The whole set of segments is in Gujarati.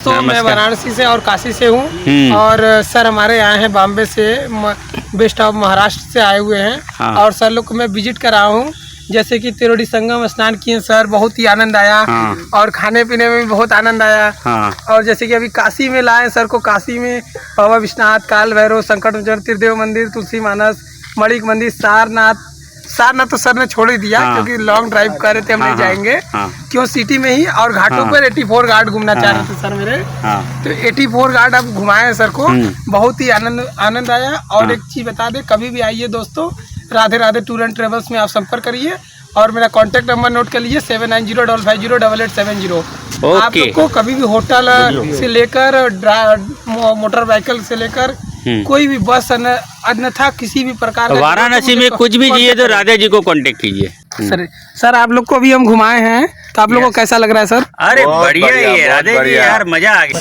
तो मैं वाराणसी से और काशी से हूँ और सर हमारे आए हैं बॉम्बे से, वेस्ट ऑफ महाराष्ट्र से आए हुए हैं। हाँ। और सर लोग को मैं विजिट करा हूँ, जैसे कि त्रिवेणी संगम स्नान किए सर, बहुत ही आनंद आया। हाँ। और खाने पीने में भी बहुत आनंद आया। हाँ। और जैसे कि अभी काशी में लाए सर को, काशी में बाबा विश्वनाथ, काल भैरव, संकट मोचन, त्रिदेव मंदिर, तुलसी मानस, मणिक मंदिर, सारनाथ तो सर ने छोड़ ही दिया। हाँ। क्योंकि लॉन्ग ड्राइव कर रहे थे, हम नहीं जाएंगे। हाँ। क्यों सिटी में ही, और घाटों पर 84 घाट घूमना चाह रहे थे सर मेरे। तो 84 घाट अब घुमाए सर को, बहुत ही आनंद आया। और एक चीज बता दे, कभी भी आइए दोस्तों, Radhe Radhe tour and travels में आप संपर्क करिए और मेरा कॉन्टैक्ट नंबर नोट कर लीजिए 7905508870। आप लोग को कभी भी होटल से लेकर मोटर व्हीकल से लेकर कोई भी बस अन्यथा किसी भी प्रकार का, वाराणसी में कुछ भी चाहिए तो राधा जी को कांटेक्ट कीजिए। सर आप लोग को भी हम घुमाए हैं, तो आप लोग को कैसा लग रहा है सर? अरे बढ़िया है राधे जी, यार मजा आ गया।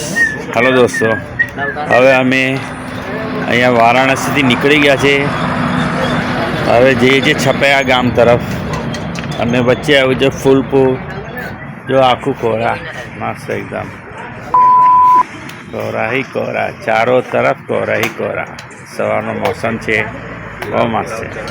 हेलो दोस्तों, હવે અમે અહીંયા વારાણસીથી નીકળી ગયા છે, હવે જઈએ છીએ છપૈયા ગામ તરફ, અને વચ્ચે આવ્યું છે ફૂલપુર। જો આખું કોરા મસ્ત એકદમ, કોરા ही कोरा, चारों तरफ कोरा ही कोरा। સવારનો મોસમ છે, બહુ મસ્ત છે।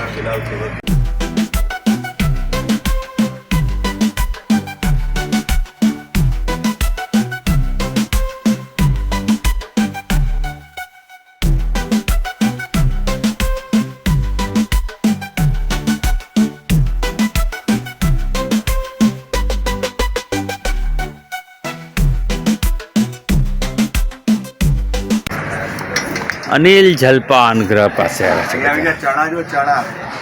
અનિલ જલપાન ગ્રહ પાસે આવ્યા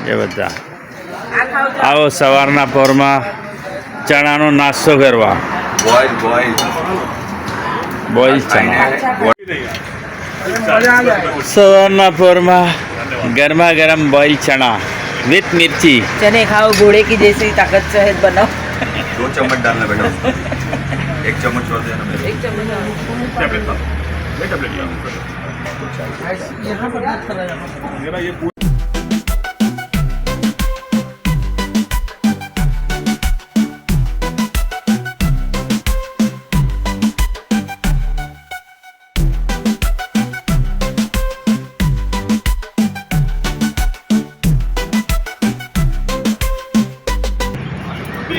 છે એ બધા। આવો સવારના પોરમાં ચણાનો નાસ્તો કરવા, બોઇલ ચણા। સવારના પોરમાં ગરમા ગરમ બોઇલ ચણા विथ मिर्ची। चने खाओ, घोड़े की जैसी ताकत सहित बनाओ। 2 चम्मच डालना बेटा, 1 चम्मच छोड़ देना मेरे। 1 चम्मच यहाँ पर बात कर रहा है मेरा ये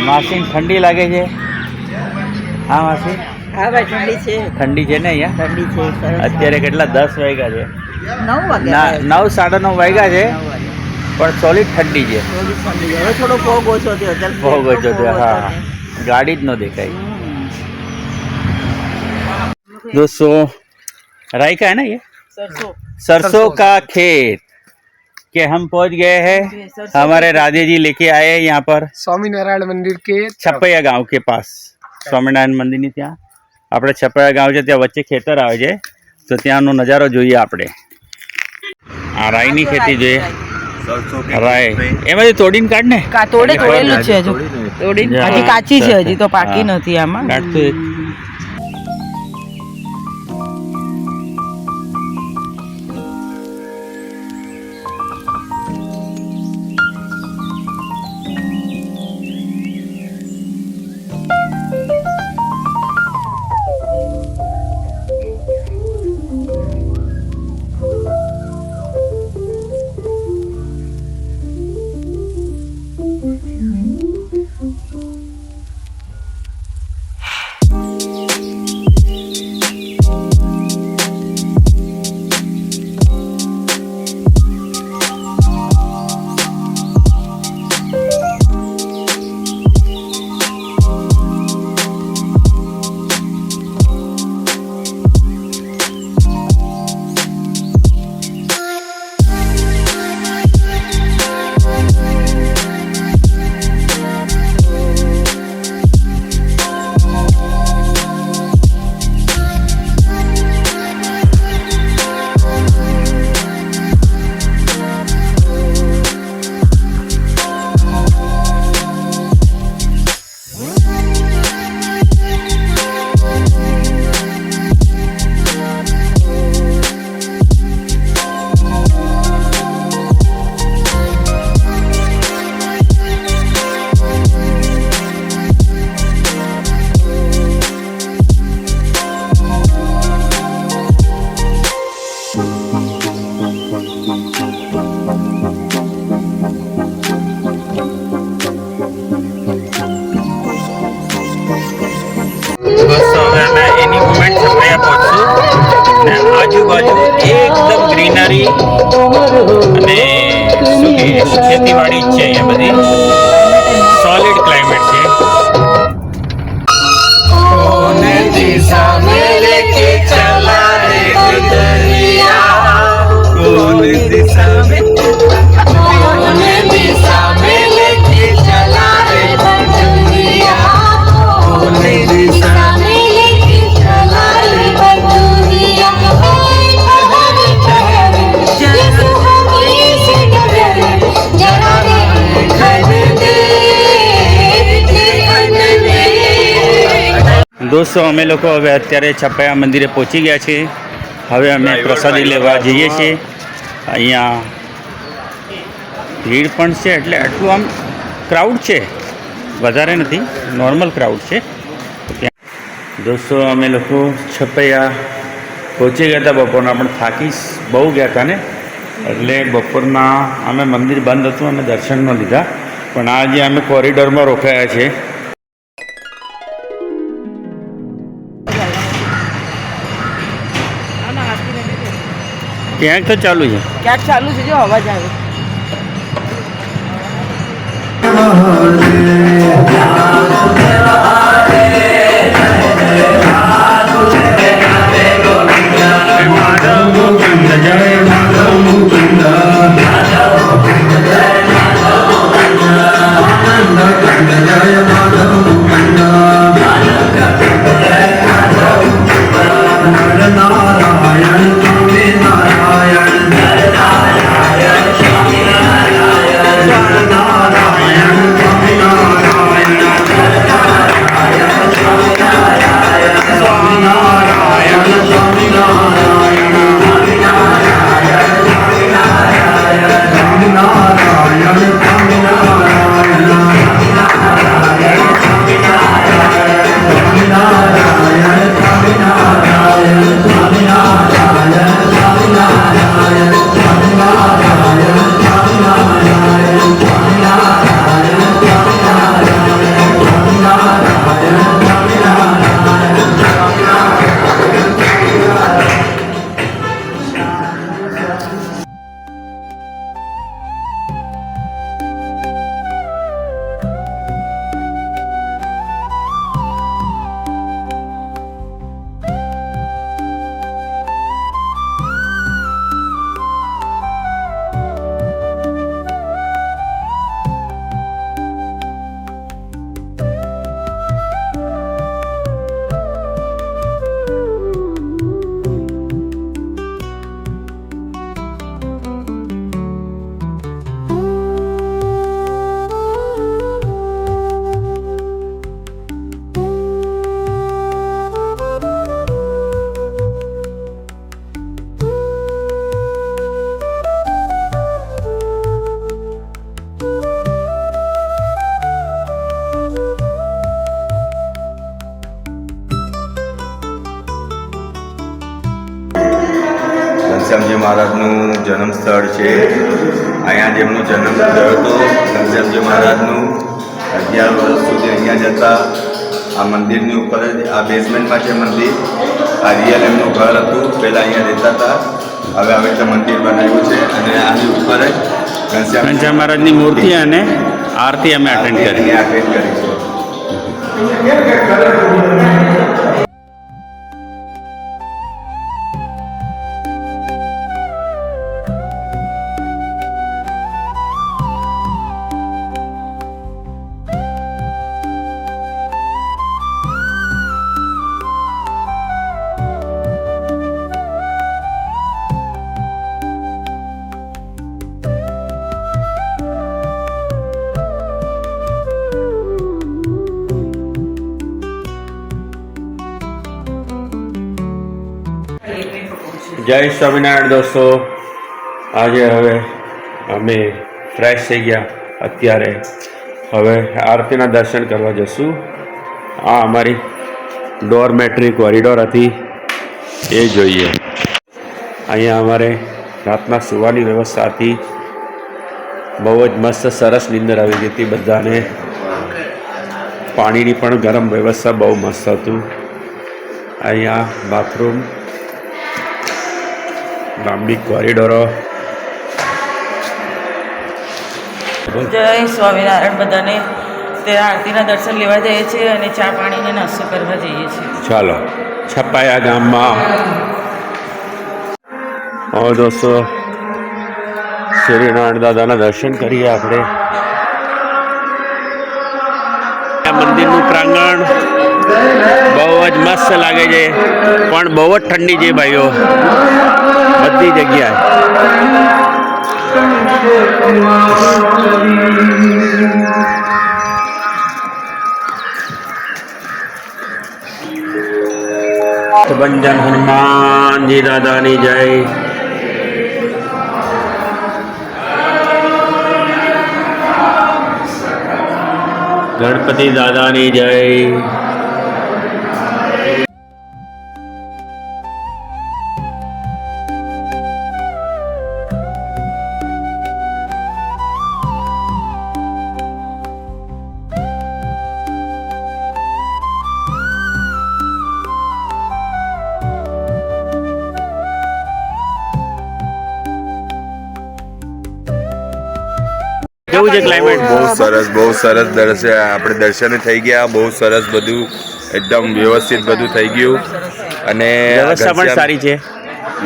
માસી ઠંડી લાગે છે? હા માસી, હા ભાઈ ઠંડી છે, ઠંડી છે ને અહીંયા? ઠંડી છે સરસ। અત્યારે કેટલા 10 વાગ્યા છે? 9 વાગ્યા, 9 9:30 વાગ્યા છે, પણ સોલિડ ઠંડી છે। હવે થોડો ફોગ ઓછો થયો, ફોગ ઓછો થયો, હા, ગાડી જ ન દેખાય। दोस्तों राई का है ना ये, सरसों का खेत के हम पहुंच गए हैं। हमारे राधे जी लेके आए हैं यहाँ पर સ્વામિનારાયણ મંદિર के છપૈયા ગાંવ के पास। સ્વામિનારાયણ મંદિરની ત્યાં આપણે છપૈયા ગાંવ છે, ત્યાં વચ્ચે ખેતર આવે છે, તો ત્યાંનો નજારો જોઈએ આપણે। આ રાઈની ખેતી જોઈએ, રાઈ એમાંથી તોડીને કાઢ ને, તોડેલું છે હજુ, તોડીને હજી કાચી છે, હજી તો પાકી નથી આમાં। કાઢતું દોસ્તો અમે લોકો હવે અત્યારે છપૈયા મંદિરે પહોંચી ગયા છીએ. હવે અમે પ્રસાદી લેવા જઈએ છીએ. અહીંયા ભીડ પણ છે, એટલે આટલું આમ ક્રાઉડ છે, વધારે નથી, નોર્મલ ક્રાઉડ છે. દોસ્તો અમે લોકો છપૈયા પહોંચી ગયા હતા બપોરના, પણ થાકી બહુ ગયા હતા ને, એટલે બપોરના અમે મંદિર બંધ હતું, અમે દર્શન ન લીધા. પણ આજે અમે કોરિડોરમાં રોકાયા છીએ. ક્યાંક તો ચાલુ છે, ક્યાંક ચાલુ છે, જો અવાજ આવે. ઘનશ્યામજી મહારાજનું જન્મ સ્થળ છે. અહીંયા જેમનો જન્મ થયો હતો ઘનશ્યામજી મહારાજનું 11 વર્ષ સુધી અહીંયા જતા. આ મંદિરની ઉપર જ આ બેઝમેન્ટમાં છે મંદિર. આ રિયલ એમનું ઘર હતું, પહેલાં અહીંયા રહેતા હતા. હવે આવી રીતે મંદિર બનાવ્યું છે અને આની ઉપર જ ઘનશ્યામ મહારાજની મૂર્તિ અને આરતી અમે અટેન્ડ કરી છે. જય સ્વામિનારાયણ દોસ્તો. આજે હવે અમે ફ્રેશ થઈ ગયા. અત્યારે હવે આરતીના દર્શન કરવા જશું. આ અમારી ડોરમેટ્રી કોરિડોર હતી, એ જોઈએ. અહીંયા અમારે રાતના સુવાની વ્યવસ્થા હતી. બહુ જ મસ્ત સરસ નીંદર આવી ગઈ હતી બધાને. પાણીની પણ ગરમ વ્યવસ્થા બહુ મસ્ત હતું. અહીંયા બાથરૂમ, લાંબી કોરિડોરો. જય સ્વામિનારાયણ બધાને. તે આરતીના દર્શન લેવા જઈએ છીએ અને ચા પાણીને નાસ્તો કરવા જઈએ છીએ. ચાલો છપાયા ગામમાં. દોસ્તો શ્રી નારાયણ દાદાના દર્શન કરીએ આપણે. મંદિરનું પ્રાંગણ બહુ જ મસ્ત લાગે છે, પણ બહુ જ ઠંડી છે ભાઈઓ બધી જગ્યાએ. કષ્ટભંજન હનુમાનજી દાદાની જય. ગણપતિ દાદાની જય. કેવું છે ક્લાઇમેટ? બહુ સરસ દર્શન, આપણે દર્શન થઈ ગયા. બહુ સરસ, બધું એકદમ વ્યવસ્થિત બધું થઈ ગયું. અને વ્યવસ્થા પણ સારી છે.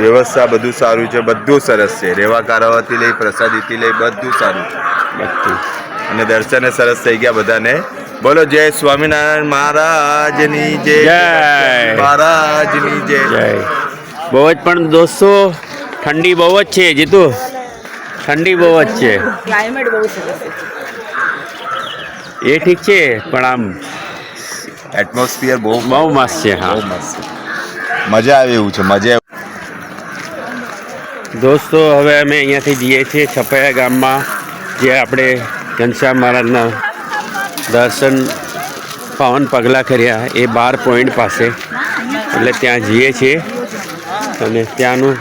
વ્યવસ્થા બધું સારું છે, બધું સરસ છે. રેવા કારવાથી લઈ પ્રસાદીથી લઈ બધું સારું છે બધું. અને દર્શને સરસ થઈ ગયા બધાને. બોલો જય સ્વામિનારાયણ મહારાજની જય. મહારાજની જય. બહુ જ પણ દોસ્તો ઠંડી બહુ જ છે. જીતુ, ઠંડી બહુ જ છે. ક્લાઇમેટ બહુ સરસ છે. એ ઠીક છે, પણ આમ એટમોસ્ફિયર બહુ મસ્ત છે. હા, બહુ મસ્ત છે. મજા આવે એવું છે, મજા. દોસ્તો હવે અમે અહીંયાથી જઈએ છીએ છપૈયા ગામમાં, જે આપણે ઘનશ્યામ મહારાજના દર્શન પાવન પગલાં કર્યા એ 12 પોઈન્ટ પાસે, એટલે ત્યાં જઈએ છીએ અને ત્યાંનું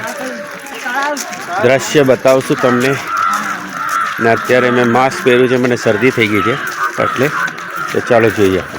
દ્રશ્ય બતાવશું તમને. ને અત્યારે મેં માસ્ક પહેર્યું છે, મને શરદી થઈ ગઈ છે એટલે. તો ચાલો જોઈએ આપણે.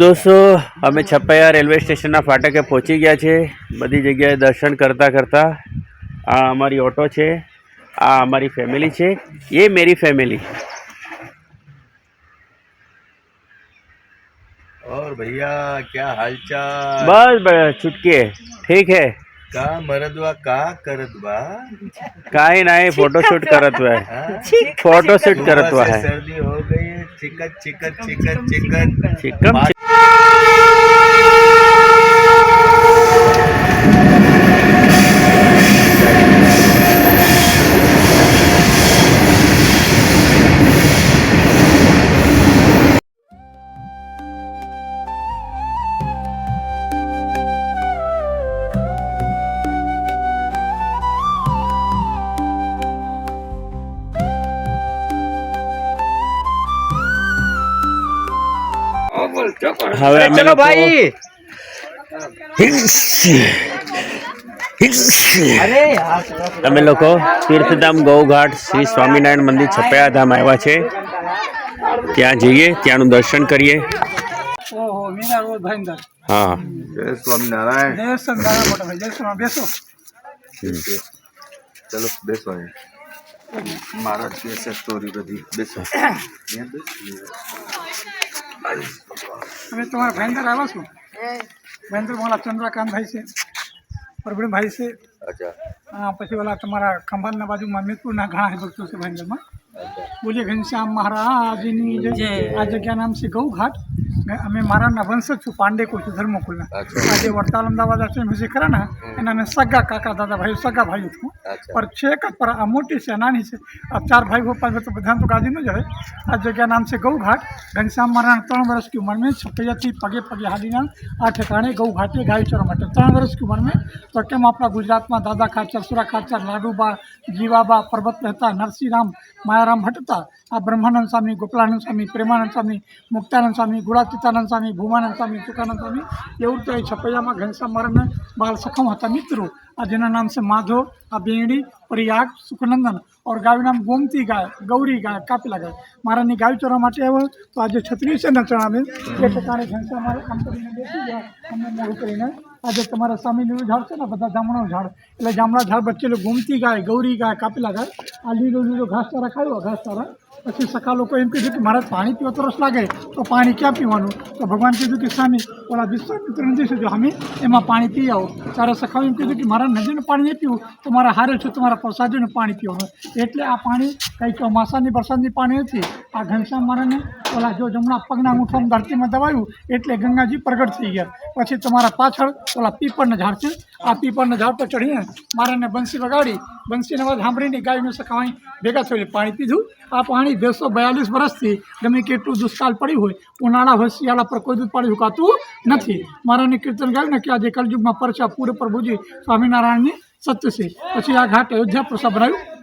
દોસ્તો અમે છપૈયા રેલવે સ્ટેશનના ફાટકે પહોંચી ગયા છે. બધી જગ્યાએ દર્શન કરતાં કરતાં આ અમારી ઓટો છે, આ અમારી ફેમિલી છે, ये मेरी फैमिली. और भैया क्या हालचाल? बस छुटके ठीक है. का मरदवा का करदवा? काही नाही, फोटोशूट करत हुआ है. फोटोशूट करत हुआ है. सर्दी हो गई है, chicken chicken chicken chicken chicken. હવે ચલો ભાઈ, અમે લોકો તીર્થધામ ગૌઘાટ શ્રી સ્વામિનારાયણ મંદિર છપૈયા ધામ આવ્યા છે. ત્યાં જઈએ, ત્યાંનું દર્શન કરીએ. ઓહો મીના રોડ ભાઈંદર. હા જય સ્વામિનારાયણ. જય સંદારા મોટા ભાઈ, જય સ્વામી. બેસો. ચલો બેસો. મારા છે સ્ટોરી બધી બેસો. અમે તમારા ભાઈંદર આવ્યા છો. ભાઈંદર મારા ચંદ્રકાંત ભાઈ છે, પરભણી ભાઈ છે. અચ્છા. પછી ઓલા તમારા ખંભાતના બાજુમાં મીરપુરના ઘણા ભક્તો છે ભાઈંદરમાં. બોલીએ ઘનશ્યામ મહારાજની જય. આ જગ્યા નામ છે ગૌ ઘાટ. અમે મહારાજના વંશજ છું, પાંડેકુલ છું, ધર્મકુલના. આજે વડતાલ અમદાવાદ આશ્રમ છે ખરા ને, એના અમે સગા કાકા દાદા ભાઈ સગા ભાઈ છું. પર છે એક જ પર આ મોટી છે, નાની છે. આ 4 ભાઈ ગોપાલ તો બધાને તો ગાદી ન જડે. આ જગ્યા નામ છે ગૌ ઘાટ. ઘનશ્યામ મહારાજ 3 વર્ષની ઉંમર में છપૈયાથી પગે પગે હાલીને આ ઠેકાણે ગૌ ઘાટે ગાય ચરવા માટે 3 વર્ષની ઉંમર में. તો કેમ આપણા ગુજરાતમાં દાદા ખાચર, સુરા ખાચર, લાડુબા, જીવાબા, પર્વત મહેતા, નરસિંહરામ, માયારામ ભટ્ટતા, આ બ્રહ્માનંદ સ્વામી, ગોપાલાનંદ સ્વામી, પ્રેમાનંદ સ્વામી, મુક્તાનંદ સ્વામી, ગુણાતીતાનંદ સ્વામી, ભૂમાનંદ સ્વામી, સુકાનંદ સ્વામી, એવું તો એ છપૈયામાં ઘનશ્યામ મહારાજને બાળ સખમ હતા મિત્રો. આ જેના નામ છે માધો, આ બેંડી, પ્રયાગ, સુખનંદન. और गाय नाम गोमती गाय, गौरी गाय, कापिला गाय. महाराज गाय चरवा માટે આવ્યો તો આજે છત્રી છે નચણા में એ ઠેકાણે ઘનશ્યામ મારે આમ કરીને બેસી ગયા. અમને મોડું કરીને આજે તમારા સામેનું ઝાડ છે ને, બધા જામણાનું ઝાડ, એટલે જામણા ઝાડ વચ્ચે ગોમતી ગાય, ગૌરી ગાય, કાપિલા ગાય. આ લીલો ઘાસચારા ખાયો, ઘાસચારા. પછી સખા લોકો એમ કીધું કે મારે પાણી પીવો તરસ લાગે તો પાણી ક્યાં પીવાનું? તો ભગવાન કીધું કે સ્વામી ઓલા વિશ્વામિત્ર નદી છે જો અમે એમાં પાણી પી આવો. ત્યારે સખાઓ એમ કીધું કે મારા નદીનું પાણી નહીં પીવું, તો મારા હારે છે તમારા પ્રસાદીનું પાણી પીવાનું. એટલે આ પાણી કંઈ ચોમાસાની વરસાદની પાણી નથી. આ ઘનશ્યામ મહારાજને ઓલા જો જમણા પગના અંગૂઠામાં ધરતીમાં દબાયું એટલે ગંગાજી પ્રગટ થઈ ગયા. પછી તમારા પાછળ ઓલા પીપળના ઝાડ છે, આ પીપળના ઝાડ પર ચડીને મારાને બંસી વગાડી, બંસીના અવાજ સાંભળીને ગાયનું સખાવાઈ ભેગા થયેલી પાણી પીધું. આ પાણી 242 વર્ષથી ગમે કેટલું દુષ્કાળ પડ્યું હોય, ઉનાળા હોય, શિયાળા પર કોઈ દૂધ પાણી ઉકાતું નથી. મારાને કીર્તન ગાયું ને કે આજે કલયુગમાં પરચા પૂરે પ્રભુજી સ્વામિનારાયણની સત્ય છે. પછી આ ઘાટ અયોધ્યા પ્રસાદ બનાવ્યું.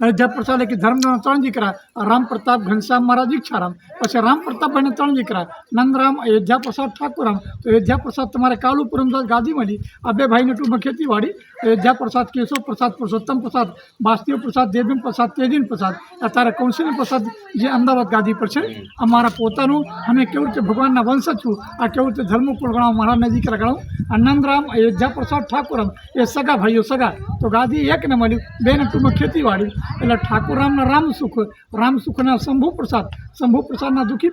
અયોધ્યા પ્રસાદ કે ધર્મના 3 દીકરા, રામ પ્રતાપ, ઘનશ્યામ મહારાજ, ઈચ્છારામ. પછી રામ પ્રતાપભાઈને 3 દીકરા, નંદરામ, અયોધ્યા પ્રસાદ, ઠાકુરામ. તો અયોધ્યા પ્રસાદ તમારે કાલુપુરમ ગાદી મળી. આ 2 ભાઈને ટૂંકમાં ખેતીવાડી. અયોધ્યા પ્રસાદ, કેશવ પ્રસાદ, પુરુષોત્તમ પ્રસાદ, વાસુદેવ પ્રસાદ, દેવભીમ પ્રસાદ, તેજીન પ્રસાદ. અત્યારે કૌશલ્ય પ્રસાદ જે અમદાવાદ ગાદી પર છે. અમારા પોતાનું અમે કેવું રીતે ભગવાનના વંશ છું, આ કેવું રીતે ધર્મકુળ ગણાવું, મહારાજના દીકરા ગણાવું. નંદરામ, અયોધ્યા પ્રસાદ, ઠાકુરામ એ સગા ભાઈઓ સગા. તો ગાદી એકને મળ્યું, 2ને ટૂંકમાં ખેતીવાડી. એટલે ઠાકુરામના રામ સુખના શંભુ પ્રસાદના દુઃખી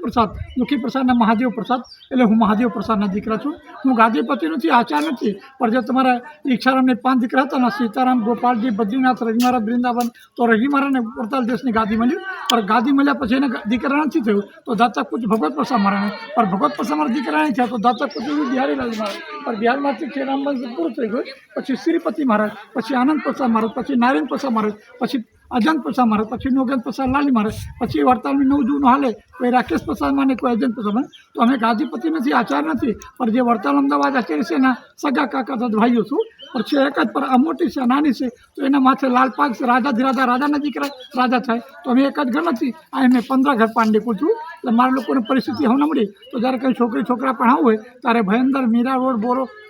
પ્રસાદના મહાદેવ પ્રસાદ. એટલે હું મહાદેવ પ્રસાદના દીકરા છું. હું ગાદીપતિ નથી, આચાર નથી. પણ જે તમારા ઈચ્છારામને 5 દીકરા હતા ને, સીતારામ, ગોપાલજી, બદ્રીનાથ, રઘી મહારાજ, વૃંદાવન. તો રઘી મહારાજને વડતાલ દેશની ગાદી મળ્યું. પણ ગાદી મળ્યા પછી એને દીકરા નથી થયું, તો દાતા કુચ ભગવત પ્રસાદ મહારાજને. પણ ભગવત પ્રસાદ મારા દીકરા નહીં થયા, તો દાતા કુચ બિહારીલાલ મહારાજ. પણ બિહારમાંથી ખેરામ વંશ પૂરું થઈ ગયું. પછી શ્રીપતિ મહારાજ, પછી આનંદ પ્રસાદ મહારાજ, પછી નારાયણ પ્રસાદ મહારાજ, પછી અજંત પ્રસાદ મહારાજ, પછી નોગેન્દ્ર પ્રસાદ લાલી મહારાજ, પછી વડતાલની 9 જૂન હાલે કોઈ રાકેશ પ્રસાદ માને, કોઈ અજંત પ્રસાદ માને. તો અમે ગાદીપતિ નથી, આચાર નથી. પણ જે વડતાલ અમદાવાદ આચાર્ય છે એના સગા કાકા દાદા ભાઈઓ છું. પણ છે એક જ, પર આ મોટી છે, નાની છે. તો એના માથે લાલ પાક છે, રાજાના દીકરા રાજા થાય. તો અમે એક જ ઘર નથી, આ અમે 15 ઘર પાંડેકુલ છું. એટલે મારા લોકોની પરિસ્થિતિ હવે નબળી. તો જ્યારે કંઈ છોકરી છોકરા પણ આવું હોય ત્યારે ભયંદર, મીરા રોડ,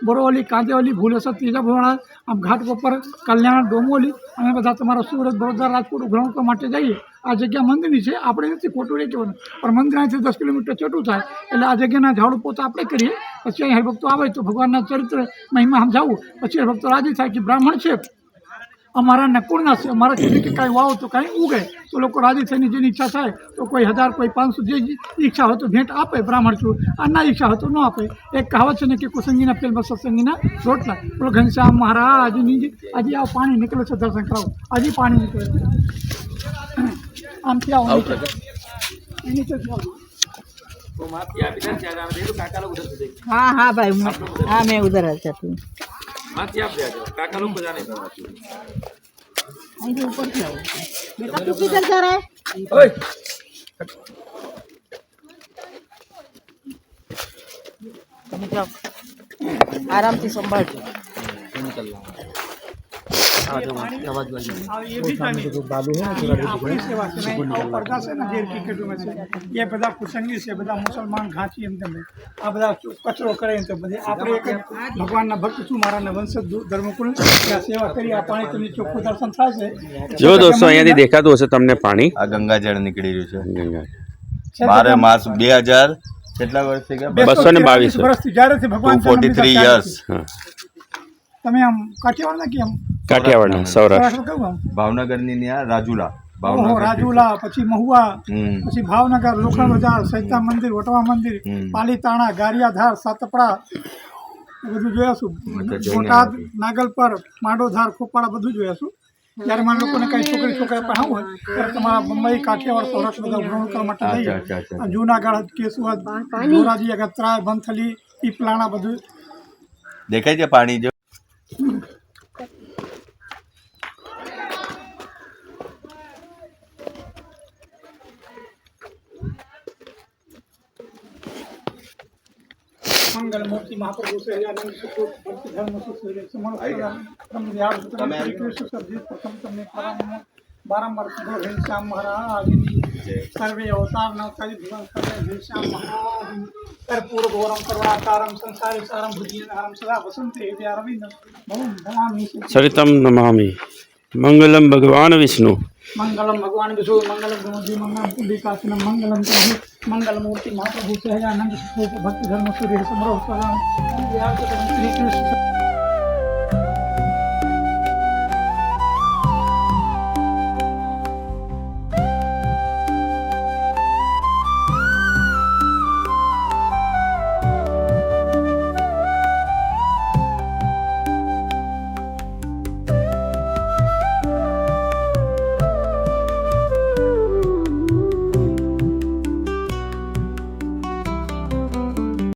બોરોવલી, કાંદેવલી, ભૂલેસર, ત્રીજા ભોળા, આમ ઘાટ ઉપર, કલ્યાણ, ડોમોલી, અમે બધા તમારા સુરત, વડોદરા, રાજકોટ ઉઘરાણું માટે જઈએ. આ જગ્યા મંદિરની છે, આપણે નથી ખોટું નહીં કહેવાનું. પણ મંદિર અહીંથી 10 કિલોમીટર ચોટું થાય. એટલે આ જગ્યાના ઝાડુ પોતા આપણે કરીએ. પછી અહીં હરિભક્તો આવે તો ભગવાનના ચરિત્ર મહિમા સમજાવું. પછી હરિભક્તો રાજી થાય કે બ્રાહ્મણ છે, અમારા નકુળના છે, અમારા કીધું કે કાંઈ વાવો તો કાંઈ ઉગે. તો લોકો રાજી થઈને જેની ઈચ્છા થાય તો કોઈ 1000, કોઈ 500, જે ઈચ્છા હોય તો ભેટ આપે. બ્રાહ્મણ છું, આ ના ઈચ્છા હોય તો ન આપે. એક કહાવત છે ને કે કુસંગીના પેલમાં સત્સંગીના રોટલા. બોલો ઘનશ્યામ મહારાજની હજી આ પાણી નીકળે છે, દર્શન કરાવું. હજી પાણી નીકળે છે. આમથી આવો हाँ हाँ भाई, हाँ मैं उधर अच्छा तू ऊपर से आओ बेटा, तू किधर जा रहा है? जाओ आराम से संभाल ये બધા કુસંગી છે, બધા મુસલમાન ઘાંચી એમ તમે આ બધા કચરો કરે તો બધી આપણે એક ભગવાનના ભક્ત છું, મારાના વંશજ ધર્મકુળ સેવા કરી. આ પાણી તમને ચોખ્ખું દર્શન થાય છે. જો દોસ્તો અહીંયાથી દેખાતું હશે તમને પાણી. આ ગંગાજળ નીકળી રહ્યું છે. બારે માસ 2000 કેટલા વર્ષ થઈ ગયા 222 વર્ષથી જ્યારેથી ભગવાન 243 years તમે આમ કાઠિયાવાડના કે આમ કાઠિયાવાડના સૌરાષ્ટ્ર કેવું આમ ભાવનગરની ત્યાં રાજુલા ઓહો, રાજુલા પછી મહુવા પછી ભાવનગર લોખંડ બજાર સૈતા મંદિર વટવા મંદિર પાલીતાણા ગારિયાધાર સાતપડા બધું જોયાશું બોટાદ નાગલપર માંડોધાર ખોપાડા બધું જોયાશું જ્યારે મારા લોકોને કઈ છોકરા પણ હોય ત્યારે તમારા મુંબઈ કાઠિયાવાડ સૌરાષ્ટ્ર બધા ભ્રમણ કરવા માટે લઈએ જૂનાગઢ કેશોદ ધોરાજી અગત્રાય બંથલી પીપલાણા બધું દેખાય છે પાણી જો मंगल मूर्ति महाप्रभु से आनंद सुख भक्ति धर्म सुख प्रथम तमने बारंबार घनश्याम महाराज सर्वे अवतार नवकारी भगवान सर्वे घनश्याम महाराज कर्पूर गौरम करुणाकारम संसारी सारम भुजनहारम सदा वसंते हृदय अरविंद भवम भवामी सरितम नमामि मंगलम भगवान विष्णु मंगलम भगवान विष्णु मंगलम गुरुजी मंगलम पुंडरीकाक्षनम मंगलम प्रभु मंगल मूर्ति महाप्रभु सहजानंद सुख भक्ति धर्म सूर्य समरो श्री कृष्ण